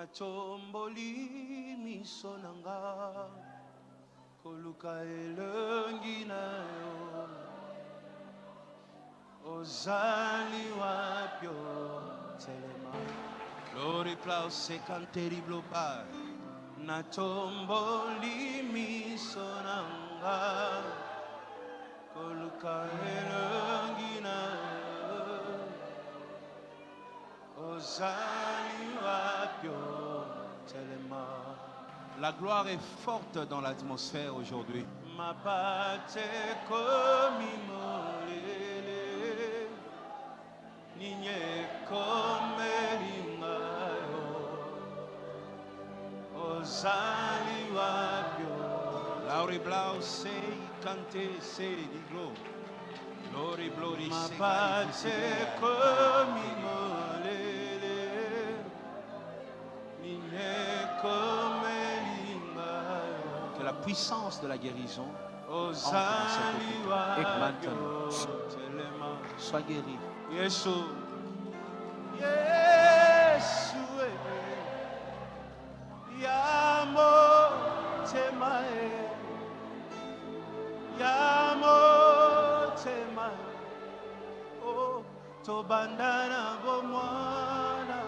Natomboli miso nanga koluka elongi na yo ozali wapyo telema Glory place canteriblo bar Natomboli miso nanga koluka elongi na yo ozali wapyo telema. La gloire est forte dans l'atmosphère aujourd'hui. Ma pate komi molele ninye komelinga yo ozali wapyo. Lauri blau sei kante sei di glo. Glory glory Ma pate komi molele ninye komelinga. Que la puissance de la guérison entre dans cette hôpital. Et maintenant, sois guéri. Yesu, Yamo temae, oh, tobandana bomwana,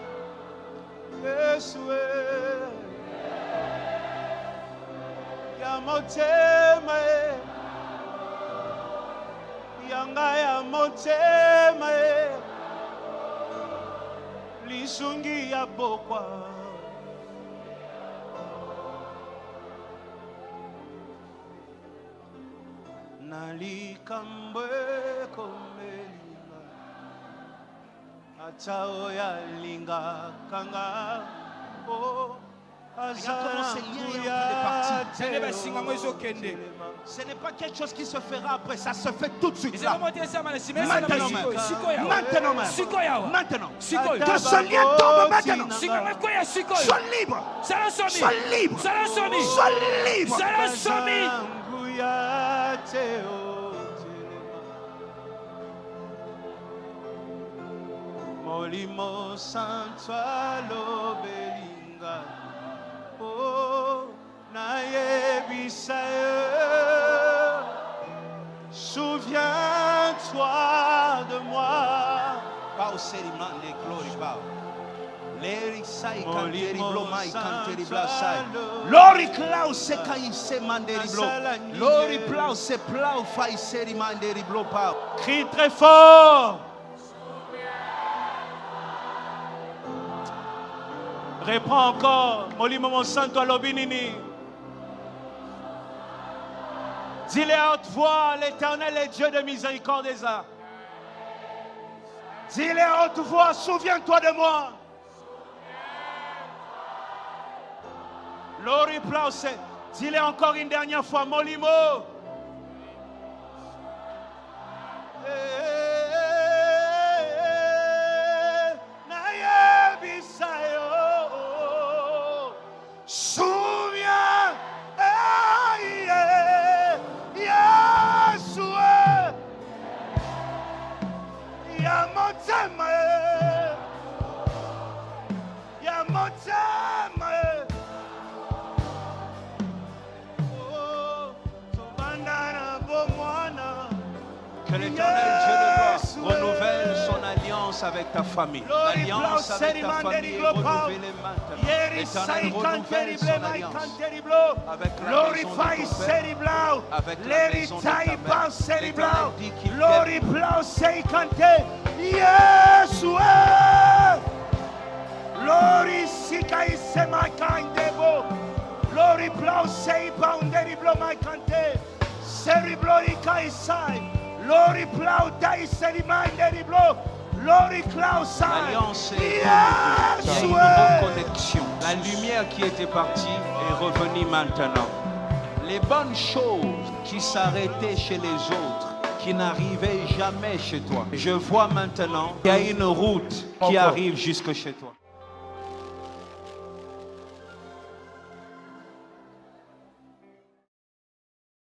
Yesu. Motema yanga ya motema lisungi ya bokwa nalikambwe komelinga atao ya linga kanga oh. Regarde comment ces liens est en train de partir. Ce n'est pas quelque chose qui se fera après, ça se fait tout de suite. Là. Maintenant même. Maintenant. Que ce lien tombe maintenant. Sois libre. Sois libre. Sois libre. Molimo santo alobelinga. Oh, naebisa souviens-toi de moi. Pas au sérimant des glories, pas. L'Eric sai canteri blo mai canteri blasai. Lori clau se kai se manderi blo. Lori plau se plau fai seri manderi blo pa. Crie très fort. Reprends encore. Molimo mon santo alobinini. Dis-le à haute voix, l'Éternel est Dieu de miséricorde et ça. Dis-le à haute voix, souviens-toi de moi. Lori plause. Dis-le encore une dernière fois, Molimo. Que l'Éternel Dieu de gloire renouvelle son alliance avec ta famille. L'alliance avec ta famille est renouvelée maintenant. L'Éternel renouvelle son alliance avec la maison de ton père, avec la maison de ta mère. L'Éternel dit qu'il t'aime. Lori sikai sema kandebo. Lori plau sei boundary blow my kante. Seri blori kai sai. Lori plau dai seri manderi blow. Lori clau sai. L'alliance est renouvelée. Il y a une reconnexion. La lumière qui était partie est revenue maintenant. Les bonnes choses qui s'arrêtaient chez les autres, qui n'arrivaient jamais chez toi. Je vois maintenant qu'il y a une route qui arrive jusque chez toi.